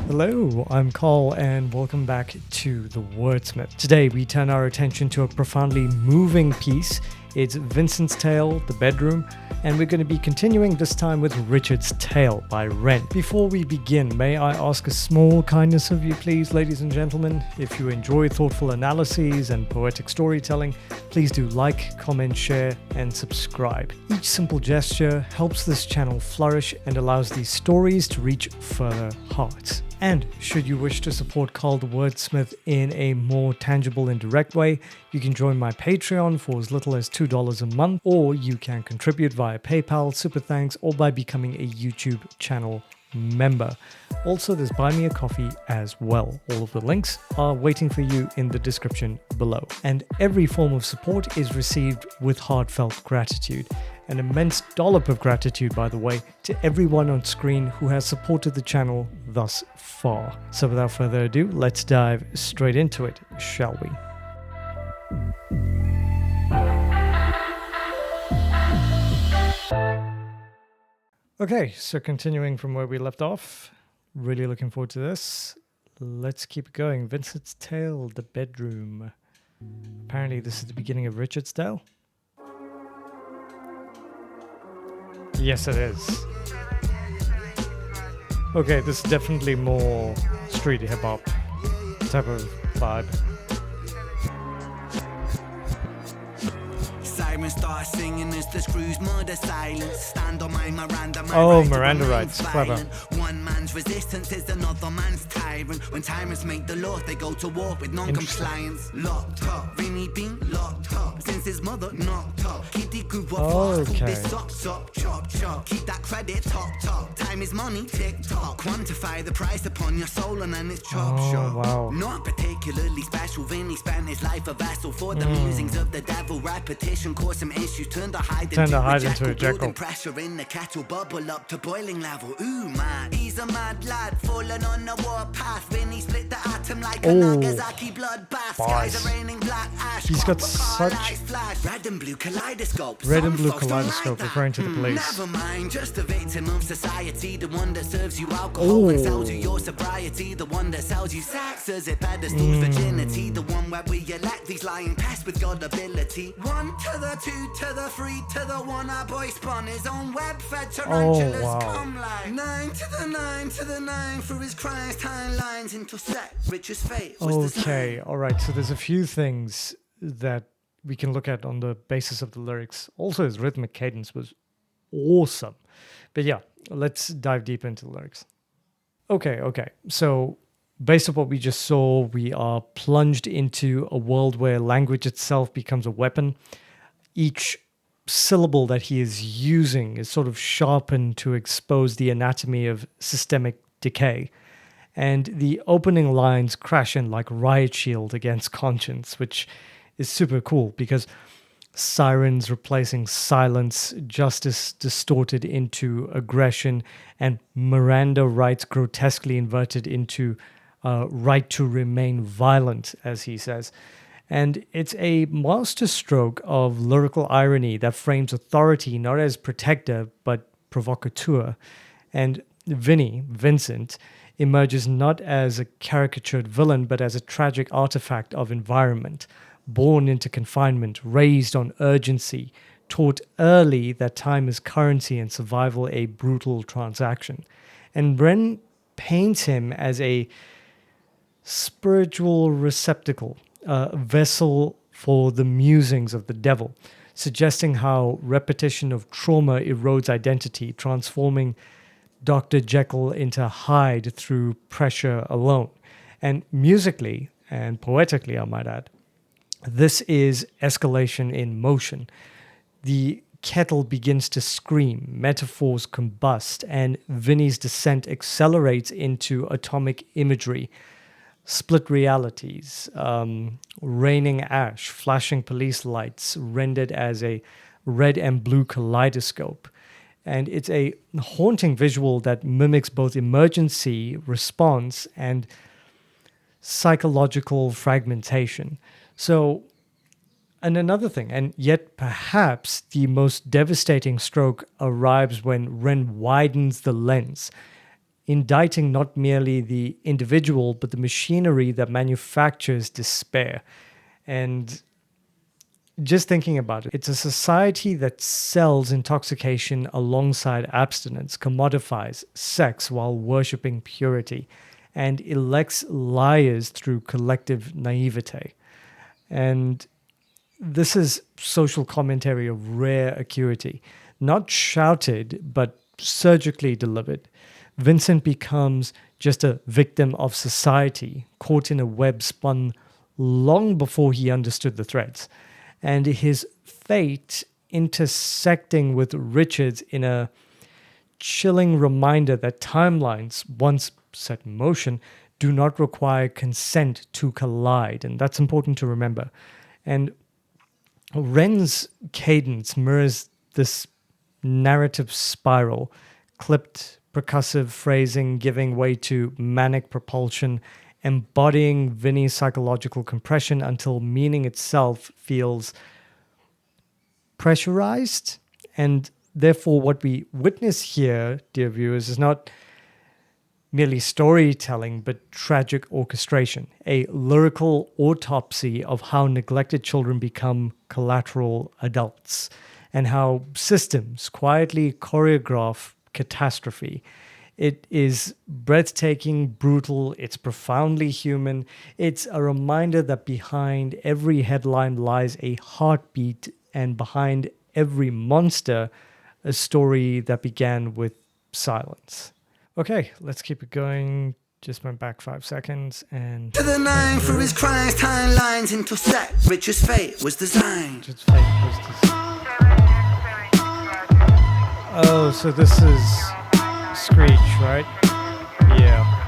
Hello, I'm Carl and welcome back to the Wordsmith. Today we turn our attention to a profoundly moving piece. It's Vincent's Tale, The Bedroom, and we're going to be continuing this time with Richard's Tale by Wren. Before we begin, may I ask a small kindness of you please, ladies and gentlemen? If you enjoy thoughtful analyses and poetic storytelling, please do like, comment, share, and subscribe. Each simple gesture helps this channel flourish and allows these stories to reach further hearts. And should you wish to support Carl the Wordsmith in a more tangible and direct way, you can join my Patreon for as little as $2 a month, or you can contribute via PayPal, Super Thanks, or by becoming a YouTube channel member. Also, there's Buy Me a Coffee as well. All of the links are waiting for you in the description below. And every form of support is received with heartfelt gratitude. An immense dollop of gratitude, by the way, to everyone on screen who has supported the channel thus far. So without further ado, let's dive straight into it, shall we? Okay, so continuing from where we left off, really looking forward to this. Let's keep it going. Vincent's Tale, The Bedroom. Apparently this is the beginning of Richard's Tale. Yes, it is. Okay, this is definitely more street hip-hop type of vibe. Siren starts singing as the screws murder silence. Stand on my Miranda, Miranda rights, clever. One man's resistance is another man's tyrant. When tyrants make the law, they go to war with non-compliance. Locked up, Vinny been locked up since his mother knocked up. Kitty grew up fast, this socks up, chop chop. Keep that credit top. Time is money, tick tock. Quantify the price upon your soul and then it's chop shop. Wow. Not particularly special. Vinny spent his life a vessel for the musings of the devil. Repetition caused some issues. Turned the hide into a Jekyll. Building pressure in the kettle, bubble up to boiling level. Ooh man, he's a mad lad, falling on the warpath. Vinny split the atom like a Nagasaki bloodbath. Skies are raining black ash. He's got such red and blue kaleidoscope. Referring to the police. Never mind, just a victim of society. The one that serves you alcohol and sells you your sobriety. The one that sells you sex as it pedestals virginity. The one where we elect these lying pests with God ability. 1 to the 2 to the 3 to the 1. Our boy spun his own web fed tarantulas. Come like 9 to the 9 to the 9 for his Christ timelines intersect. Richard's fate was the same. Alright, so there's a few things that we can look at on the basis of the lyrics. Also, his rhythmic cadence was awesome. But yeah, let's dive deep into the lyrics. Okay. So based on what we just saw, we are plunged into a world where language itself becomes a weapon. Each syllable that he is using is sort of sharpened to expose the anatomy of systemic decay. And the opening lines crash in like riot shield against conscience, which is super cool because sirens replacing silence, justice distorted into aggression, and Miranda rights grotesquely inverted into right to remain violent, as he says. And it's a masterstroke of lyrical irony that frames authority not as protector, but provocateur. And Vincent, emerges not as a caricatured villain, but as a tragic artifact of environment, born into confinement, raised on urgency, taught early that time is currency and survival a brutal transaction. And Wren paints him as a spiritual receptacle, a vessel for the musings of the devil, suggesting how repetition of trauma erodes identity, transforming Dr. Jekyll into Hyde through pressure alone. And musically and poetically, I might add, this is escalation in motion. The kettle begins to scream, metaphors combust, and Vinny's descent accelerates into atomic imagery, split realities, raining ash, flashing police lights rendered as a red and blue kaleidoscope. And it's a haunting visual that mimics both emergency response and psychological fragmentation. So, and another thing, and yet perhaps the most devastating stroke arrives when Wren widens the lens. indicting not merely the individual, but the machinery that manufactures despair. And just thinking about it, it's a society that sells intoxication alongside abstinence, commodifies sex while worshipping purity, and elects liars through collective naivete. And this is social commentary of rare acuity, not shouted, but surgically delivered. Vincent becomes just a victim of society, caught in a web spun long before he understood the threads. And his fate intersecting with Richard's in a chilling reminder that timelines, once set in motion, do not require consent to collide. And that's important to remember. And Wren's cadence mirrors this narrative spiral, clipped percussive phrasing giving way to manic propulsion, embodying Vinny's psychological compression until meaning itself feels pressurized. And therefore, what we witness here, dear viewers, is not merely storytelling, but tragic orchestration, a lyrical autopsy of how neglected children become collateral adults, and how systems quietly choreograph catastrophe. It is breathtaking, brutal, it's profoundly human. It's a reminder that behind every headline lies a heartbeat, and behind every monster, a story that began with silence. Okay, let's keep it going. Just went back 5 seconds and... To the nine for his crimes, timelines intersect. Richard's fate was designed. Richard's fate was designed. Oh, so this is Screech, right? Yeah.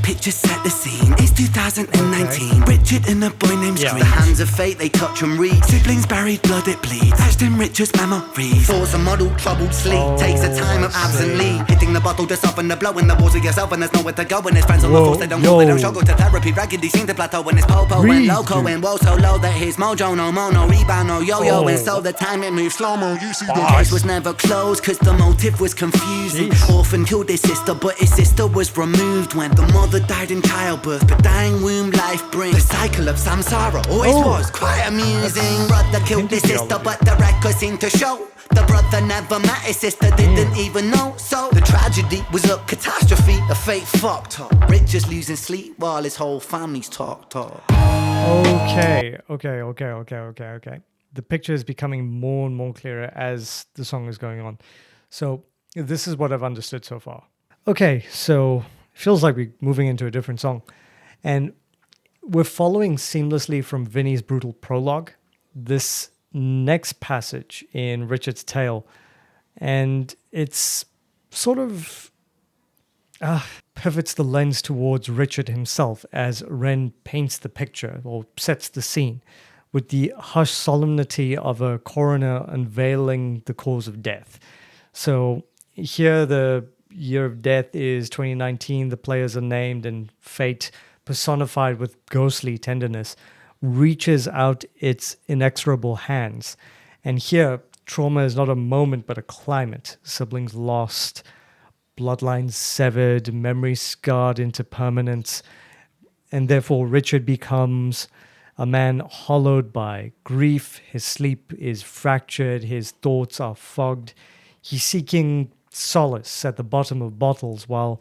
Picture set the scene, it's 2019. Okay. Richard and a boy named Screech. The hands of fate, they touch and read. Siblings buried, blood it bleeds. Etched in Richard's memories. Force a model, troubled sleep. Takes a time of absently. Hitting the bottle to soften the blow in the walls of yourself, and there's nowhere to go. And his friends on the force, they don't go, they don't struggle to therapy. Raggedy seem to plateau when his popo went loco. And woe so low that his mojo, no mono, rebound, no yo-yo. And so the time it moves slow-mo. You see the case was never closed, cause the motive was confusing. Orphan killed his sister, but his sister was removed when the mother died in childbirth, but dying womb life brings the cycle of samsara. Always was quite amusing. Brother killed his sister, but the record seemed to show the brother never met his sister, didn't even know. So the tragedy was a catastrophe, a fate fucked up. Richard's losing sleep while his whole family's talk. Okay. The picture is becoming more and more clearer as the song is going on. So this is what I've understood so far. Okay, so feels like we're moving into a different song. And we're following seamlessly from Vinny's brutal prologue, this next passage in Richard's tale. And it's sort of pivots the lens towards Richard himself as Wren paints the picture or sets the scene with the hushed solemnity of a coroner unveiling the cause of death. So here the year of death is 2019, the players are named, and fate, personified with ghostly tenderness, reaches out its inexorable hands. And here, trauma is not a moment but a climate. Siblings lost, bloodlines severed, memories scarred into permanence, and therefore Richard becomes a man hollowed by grief. His sleep is fractured, his thoughts are fogged. He's seeking solace at the bottom of bottles while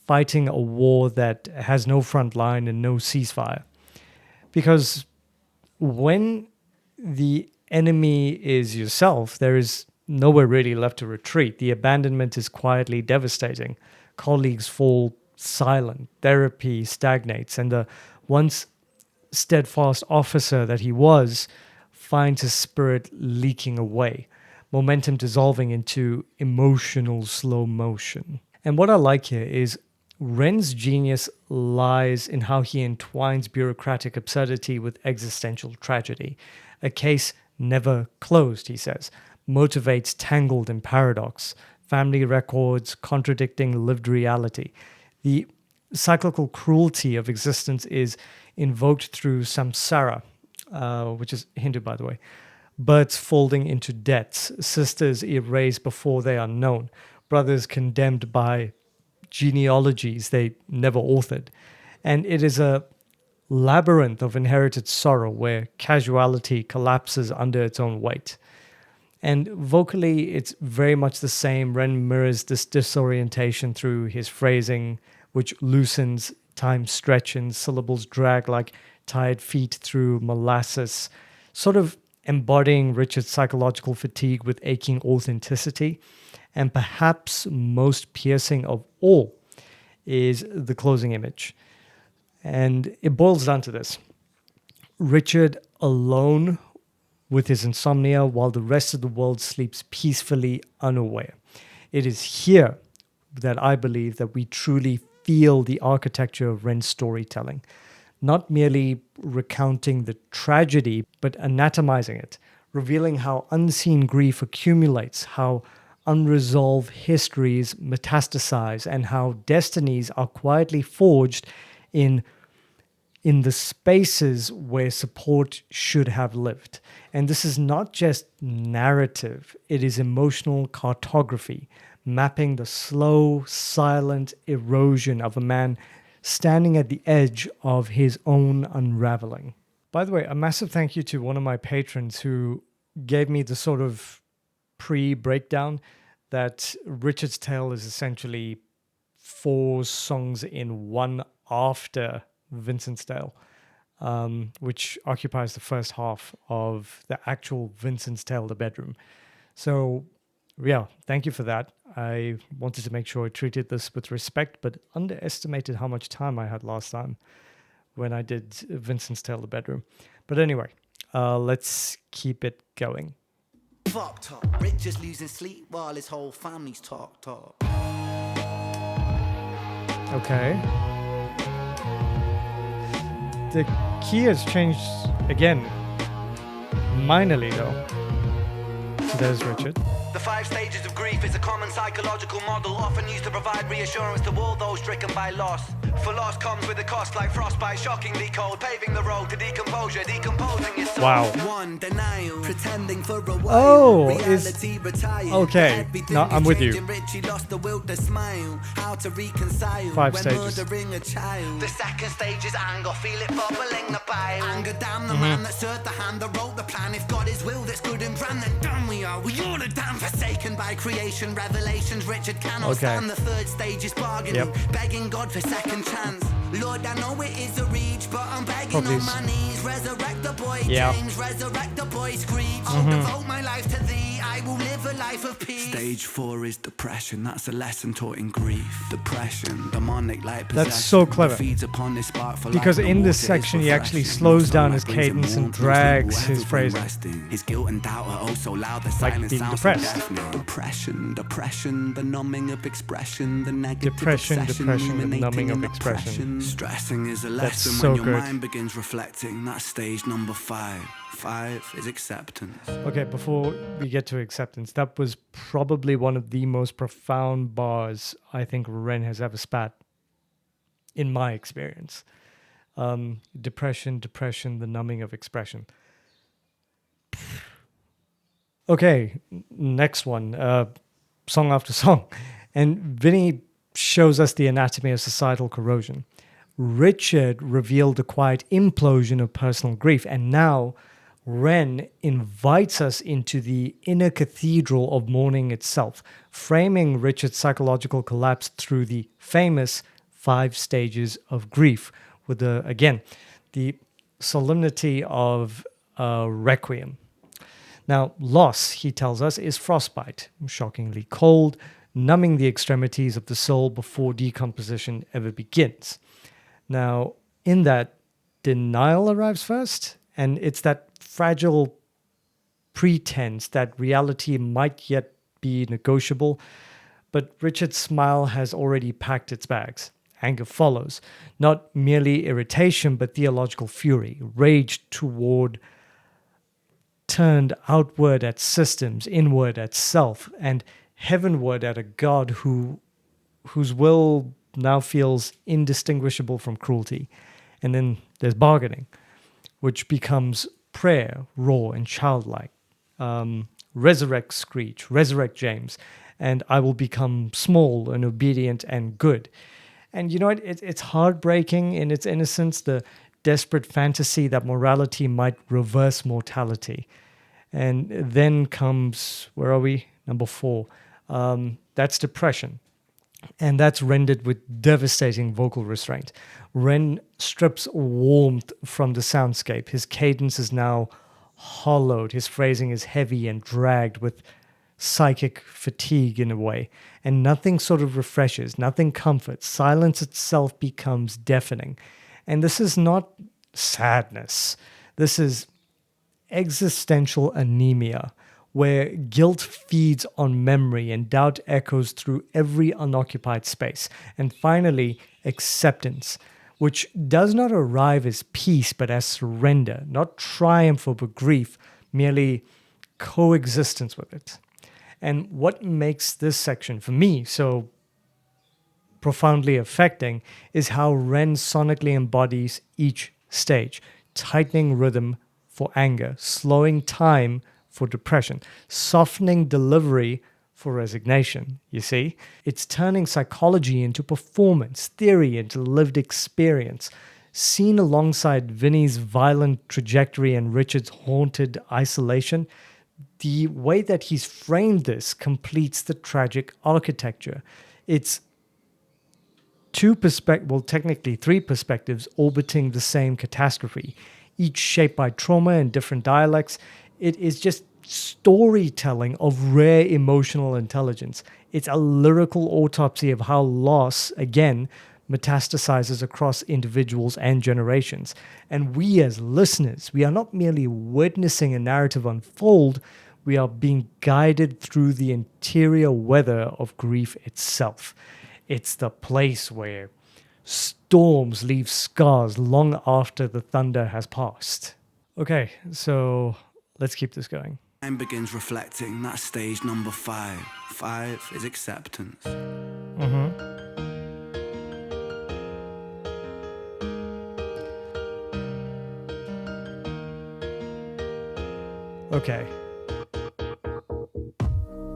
fighting a war that has no front line and no ceasefire. Because when the enemy is yourself, there is nowhere really left to retreat. The abandonment is quietly devastating. Colleagues fall silent. Therapy stagnates. And the once steadfast officer that he was finds his spirit leaking away. Momentum dissolving into emotional slow motion. And what I like here is Wren's genius lies in how he entwines bureaucratic absurdity with existential tragedy. A case never closed, he says, motivates tangled in paradox, family records contradicting lived reality. The cyclical cruelty of existence is invoked through samsara, which is Hindu, by the way, births folding into deaths, sisters erased before they are known, brothers condemned by genealogies they never authored. And it is a labyrinth of inherited sorrow where casuality collapses under its own weight. And vocally, it's very much the same. Ren mirrors this disorientation through his phrasing, which loosens, time stretches, syllables drag like tired feet through molasses, sort of embodying Richard's psychological fatigue with aching authenticity. And perhaps most piercing of all is the closing image. And it boils down to this. Richard alone with his insomnia while the rest of the world sleeps peacefully unaware. It is here that I believe that we truly feel the architecture of Ren's storytelling, not merely recounting the tragedy, but anatomizing it, revealing how unseen grief accumulates, how unresolved histories metastasize, and how destinies are quietly forged in the spaces where support should have lived. And this is not just narrative, it is emotional cartography, mapping the slow, silent erosion of a man standing at the edge of his own unraveling. By the way, a massive thank you to one of my patrons who gave me the sort of pre-breakdown that Richard's Tale is essentially 4 songs in one after Vincent's Tale, which occupies the first half of the actual Vincent's Tale, the bedroom. So, yeah, thank you for that. I wanted to make sure I treated this with respect, but underestimated how much time I had last time when I did Vincent's Tale, the bedroom. But anyway, let's keep it going. Fucked up. Richard's losing sleep while his whole family's talked up. Okay. The key has changed again, minorly though. So there's Richard. The 5 stages of grief is a common psychological model, often used to provide reassurance to all those stricken by loss. For loss comes with a cost like frostbite, shockingly cold, paving the road to decomposure, decomposing his soul. Wow. One, denial, pretending for a while. Oh, reality retired. Okay. No, I'm with you. Richie lost the will to smile. How to reconcile 5 when stages. murdering a child. The second stage is anger, feel it bubbling the bile. Anger damn the man that served the hand that wrote the plan. If God is will that's good and grand, then damn we are. We all are damn forsaken by creation. Revelations Richard cannot stand. The third stage is bargaining, begging God for second chance. Lord, I know it is a reach, but I'm begging on my knees. Resurrect the boy James, resurrect the boy Screech. I'll devote my life to thee, I will live a life of peace. Stage 4 is depression, that's a lesson taught in grief. Depression, demonic like possession. That's so clever. Feeds upon this spark for because life, in this section he actually slows down his cadence and drags his phrasing. His guilt and doubt are oh so loud, the like silence being sounds depressed. Depression, the numbing of expression, the negative Depression, obsession, the numbing of expression. Stressing is a lesson so when your good. mind begins reflecting. That's stage number 5. 5 is acceptance. Okay, before we get to acceptance, that was probably one of the most profound bars I think Ren has ever spat, in my experience. Depression, the numbing of expression. Okay, next one, song after song. And Vinny shows us the anatomy of societal corrosion. Richard revealed the quiet implosion of personal grief, and now Ren invites us into the inner cathedral of mourning itself, framing Richard's psychological collapse through the famous 5 stages of grief, with the solemnity of a requiem. Now, loss, he tells us, is frostbite, shockingly cold, numbing the extremities of the soul before decomposition ever begins. Now, in that, denial arrives first, and it's that fragile pretense that reality might yet be negotiable, but Richard's smile has already packed its bags. Anger follows, not merely irritation, but theological fury, rage turned outward at systems, inward at self, and heavenward at a God whose will now feels indistinguishable from cruelty. And then there's bargaining, which becomes prayer, raw and childlike, resurrect Screech, resurrect James, and I will become small and obedient and good. And you know what? It's heartbreaking in its innocence, the desperate fantasy that morality might reverse mortality. And then comes, where are we? Number 4. That's depression. And that's rendered with devastating vocal restraint. Ren strips warmth from the soundscape. His cadence is now hollowed. His phrasing is heavy and dragged with psychic fatigue in a way. And nothing sort of refreshes, nothing comforts. Silence itself becomes deafening. And this is not sadness. This is existential anemia, where guilt feeds on memory and doubt echoes through every unoccupied space. And finally, acceptance, which does not arrive as peace but as surrender, not triumph over grief, merely coexistence with it. And what makes this section, for me, so profoundly affecting is how Ren sonically embodies each stage, tightening rhythm for anger, slowing time for depression, softening delivery for resignation. You see, it's turning psychology into performance, theory into lived experience, seen alongside Vinny's violent trajectory and Richard's haunted isolation. The way that he's framed this completes the tragic architecture. It's technically 3 perspectives orbiting the same catastrophe, each shaped by trauma and different dialects. It is just storytelling of rare emotional intelligence. It's a lyrical autopsy of how loss, again, metastasizes across individuals and generations. And we as listeners, we are not merely witnessing a narrative unfold, we are being guided through the interior weather of grief itself. It's the place where storms leave scars long after the thunder has passed. Okay, so let's keep this going. Time begins reflecting. That's stage number 5. 5 is acceptance. Okay.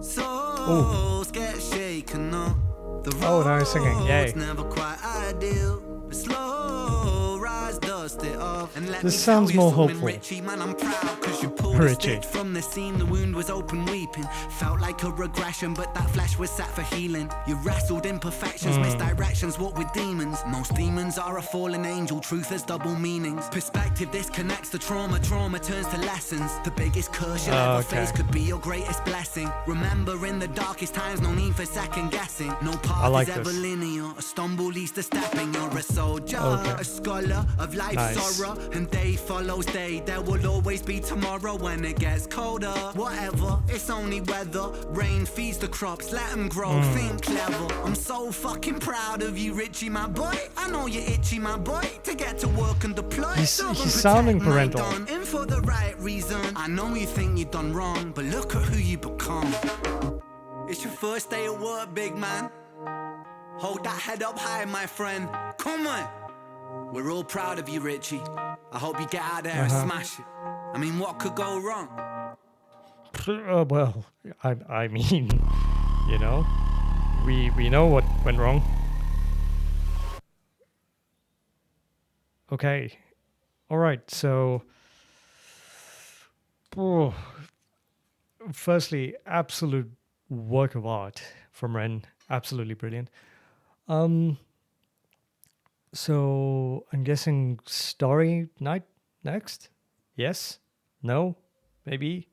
Souls get shaken up. The Oh, now he's singing. Yay. road's never quite ideal. But slow rise, dust it off. And let This me sounds tell you more something, hopeful. Richie, man, I'm proud. Cause you pulled a Richie. stitch from the scene. The wound was open weeping. Felt like a regression, but that flash was sat for healing. You wrestled imperfections, misdirections, what with demons. Most demons are a fallen angel. Truth has double meanings. Perspective disconnects the trauma. Trauma turns to lessons. The biggest curse you'll ever face could be your greatest blessing. Remember, in the darkest times, no need for second guessing. No path like is ever this. linear. A stumble leads to stepping. You're a soldier, a scholar of life's Nice. sorrow. And day follows day. There will always be tomorrow when it gets colder. Whatever, it's only weather. Rain feeds the crops, let them grow. Think clever. I'm so fucking proud of you, Richie, my boy. I know you're itchy, my boy, to get to work and deploy. He's Serve and sounding protect my parental. gun. In for the right reason. I know you think you've done wrong, but look at who you become. It's your first day at work, big man. Hold that head up high, my friend. Come on. We're all proud of you, Richie. I hope you get out there and smash it. I mean, what could go wrong? Well, I mean, you know, we know what went wrong. Okay. All right. So, firstly, absolute work of art from Ren. Absolutely brilliant. So I'm guessing Starry Night next? Yes? No? Maybe?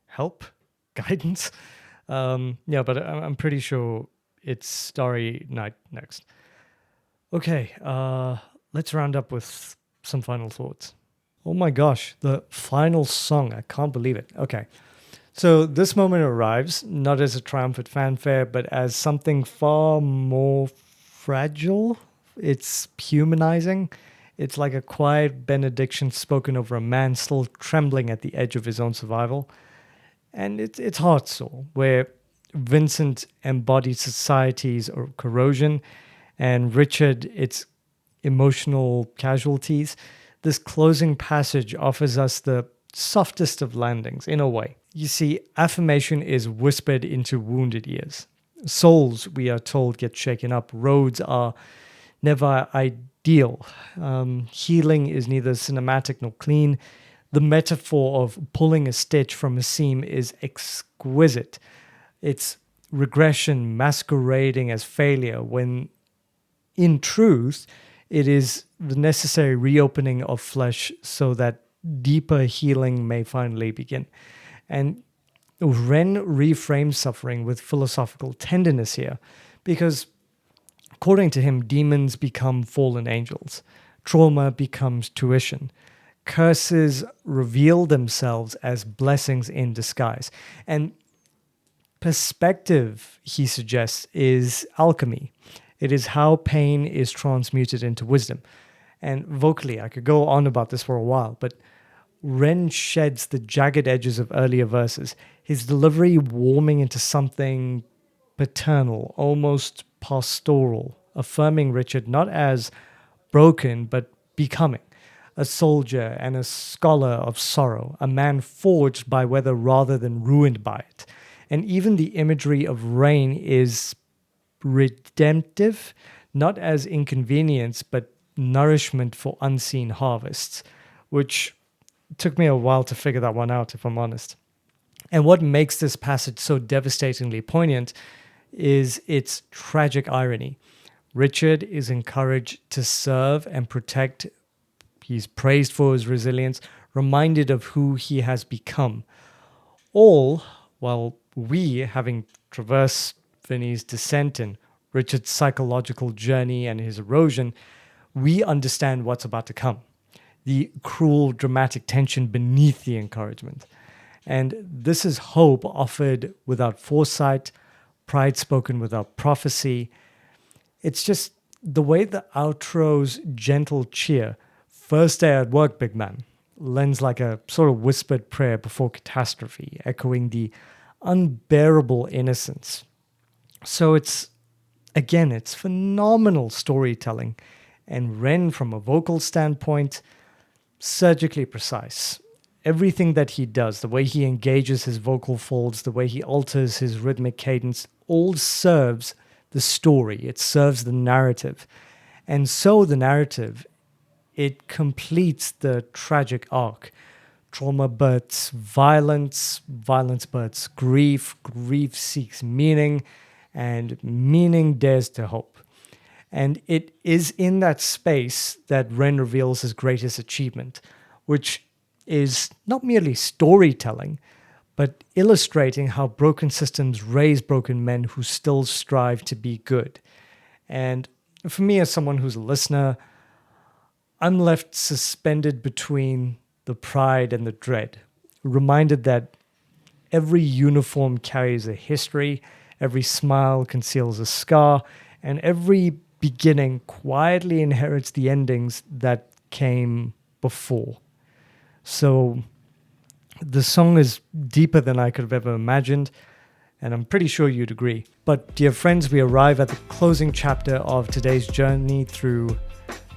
Help? Guidance? Yeah, but I'm pretty sure it's Starry Night next. Okay, let's round up with some final thoughts. Oh my gosh, the final song. I can't believe it. Okay. So this moment arrives not as a triumphant fanfare, but as something far more fragile. It's humanizing. It's like a quiet benediction spoken over a man still trembling at the edge of his own survival. And it's heart sore, where Vincent embodies society's corrosion and Richard its emotional casualties. This closing passage offers us the softest of landings, in a way. You see, affirmation is whispered into wounded ears. Souls, we are told, get shaken up. Roads are never ideal. Healing is neither cinematic nor clean. The metaphor of pulling a stitch from a seam is exquisite. It's regression masquerading as failure when, in truth, it is the necessary reopening of flesh so that deeper healing may finally begin. And Ren reframes suffering with philosophical tenderness here, because according to him, demons become fallen angels. Trauma becomes tuition. Curses reveal themselves as blessings in disguise. And perspective, he suggests, is alchemy. It is how pain is transmuted into wisdom. And vocally, I could go on about this for a while, but Ren sheds the jagged edges of earlier verses, his delivery warming into something paternal, almost pastoral, affirming Richard not as broken, but becoming a soldier and a scholar of sorrow, a man forged by weather rather than ruined by it. And even the imagery of rain is redemptive, not as inconvenience, but nourishment for unseen harvests, which took me a while to figure that one out, if I'm honest. And what makes this passage so devastatingly poignant is its tragic irony. Richard is encouraged to serve and protect. He's praised for his resilience, reminded of who he has become. All while we, having traversed Vinny's descent and Richard's psychological journey and his erosion, we understand what's about to come. The cruel, dramatic tension beneath the encouragement. And this is hope offered without foresight, pride spoken without prophecy. It's just the way the outro's gentle cheer, "First day at work, big man," lends like a sort of whispered prayer before catastrophe, echoing the unbearable innocence. So it's phenomenal storytelling. And Ren, from a vocal standpoint, surgically precise. Everything that he does, the way he engages his vocal folds, the way he alters his rhythmic cadence, all serves the story. It serves the narrative. And so the narrative, it completes the tragic arc. Trauma births violence, violence births grief, grief seeks meaning, and meaning dares to hope. And it is in that space that Ren reveals his greatest achievement, which is not merely storytelling, but illustrating how broken systems raise broken men who still strive to be good. And for me, as someone who's a listener, I'm left suspended between the pride and the dread, reminded that every uniform carries a history, every smile conceals a scar, and every beginning quietly inherits the endings that came before. So the song is deeper than I could have ever imagined, and I'm pretty sure you'd agree. But dear friends, we arrive at the closing chapter of today's journey through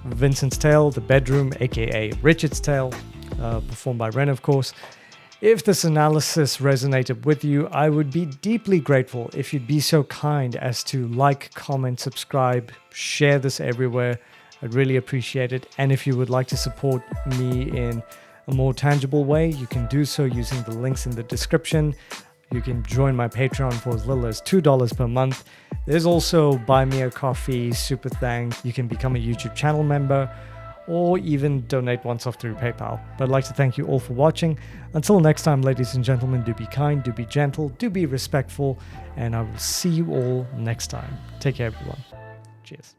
Vincent's Tale, The Bedroom, aka Richard's Tale, performed by Ren, of course. If this analysis resonated with you, I would be deeply grateful if you'd be so kind as to like, comment, subscribe, share this everywhere. I'd really appreciate it. And if you would like to support me in a more tangible way, you can do so using the links in the description. You can join my Patreon for as little as $2 per month. There's also Buy Me a Coffee, Super Thanks. You can become a YouTube channel member, or even donate once off through PayPal. But I'd like to thank you all for watching. Until next time, ladies and gentlemen, do be kind, do be gentle, do be respectful, and I will see you all next time. Take care, everyone. Cheers.